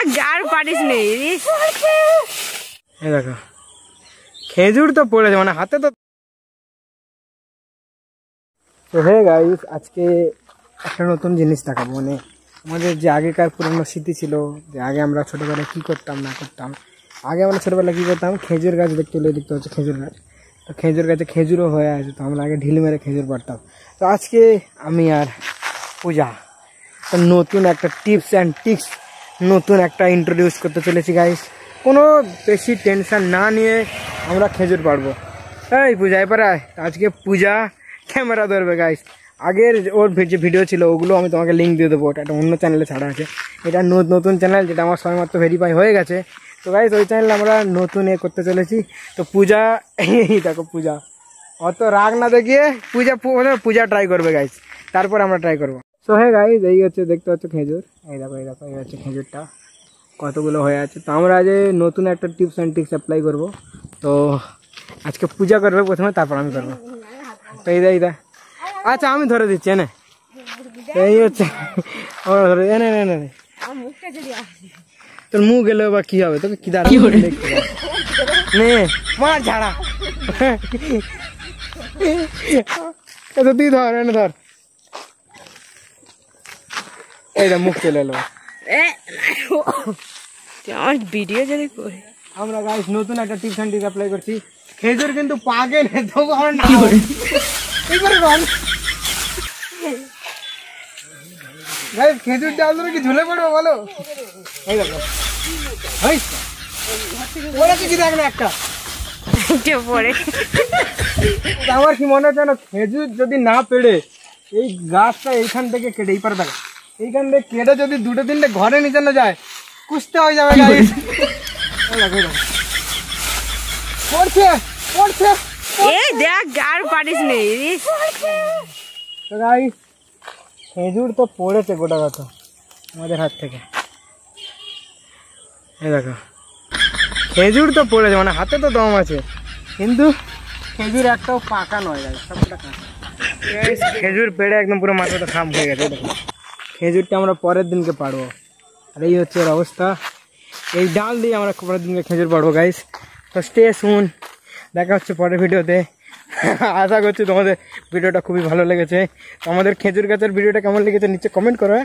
দেখ আর পারিস নেই। এই দেখো খেজুর তো পড়েছে মানে হাতে তো। তো হে গাইস, আজকে একটা নতুন জিনিস দেখাবো। মানে আমাদের যে আগেকার পুরনো স্মৃতি ছিল, যে আগে আমরা ছোটোবেলায় কী করতাম না করতাম। আগে আমরা ছোটোবেলায় কী করতাম, খেজুর গাছ দেখতে হচ্ছে খেজুর গাছ। তো খেজুর গাছে খেজুরও হয়ে আছে, তো আমরা আগে ঢিল মেরে খেজুর পাড়তাম। তো আজকে আমি আর পূজা নতুন একটা টিপস অ্যান্ড ট্রিক্স নতুন একটা ইন্ট্রোডিউস করতে চলেছি গাইস। কোনো বেশি টেনশন না নিয়ে আমরা খেজুর পাড়বো। এই পূজা এবারে আজকে পূজা ক্যামেরা ধরবে গাইস। আগের ওর যে ভিডিও ছিল ওগুলো আমি তোমাকে লিঙ্ক দিয়ে দেবো, ওটা একটা অন্য চ্যানেলে ছাড়া আছে। এটা নতুন চ্যানেল, যেটা আমার সবেমাত্র ভেরিফাই হয়ে গেছে। তো গাইস ওই চ্যানেলে আমরা নতুন করতে চলেছি। তো পূজা এই দেখো পূজা অত রাগ না দেখিয়ে পূজা ট্রাই করবে গাইস, তারপর আমরা ট্রাই করবো। সো হ্যাঁ গাইস, এই হচ্ছে দেখতে হচ্ছে খেজুর। এই দেখো এই হচ্ছে খেজুরটা কতগুলো হয়ে আছে। তো আমরা আজ নতুন একটা টিপস অ্যান্ড ট্রিক্স অ্যাপ্লাই করবো। তো আজকে পূজা করবে প্রথমে, তারপর আমি করবো। তো এই দা আচ্ছা আমি ধরে দিচ্ছি এনে। এই হচ্ছে আমরা ধরে এনে এনে তোর মুখ গেলে বা কি হবে, তোকে কি নে মার ঝাড়া। তুই ধর এনে ধর। এইটা মুখ চলে এলো। আমার ভিডিও যদি করে আমরা গাইস নতুন একটা টিপস অ্যান্ড ট্রিক্স অ্যাপ্লাই করছি। খেজুর কিন্তু পাগে খেজুর ডাল ধরে কি ঝুলে পড়বো বলো। এই দেখো কি দেখ না একটা পড়ে। আমার কি মনে হচ্ছে না, খেজুর যদি না পেড়ে এই গাছটা এইখান থেকে কেটে এই পারে দেখা এইখান থেকে কেটে যদি দুটো তিনটে ঘরে নিচে না যায়, কুস্তে হয়ে যাবে গাইস। পড়ছে পড়ছে এই দেখ আর পারিস নেই। তো গাইস খেজুর তো পড়েছে গোটা কথা আমাদের হাত থেকে। এই দেখো খেজুর তো পড়েছে মানে হাতে তো দম আছে, কিন্তু খেজুর একটাও পাকা নয় গাইস, সবটা কাঁচা। খেজুর পেড়ে একদম পুরো মাথাটা খাম হয়ে গেছে। দেখো খেজুরটা আমরা পরের দিনকে পাড়বো, আর এই হচ্ছে এর অবস্থা। এই ডাল দিয়ে আমরা পরের দিনকে খেজুর পাড়বো গাইস। তো স্টে সুন, দেখা হচ্ছে পরের ভিডিওতে। আশা করছি তোমাদের ভিডিওটা খুবই ভালো লেগেছে। তো আমাদের খেজুর গাছের ভিডিওটা কেমন লেগেছে নিচে কমেন্ট করো।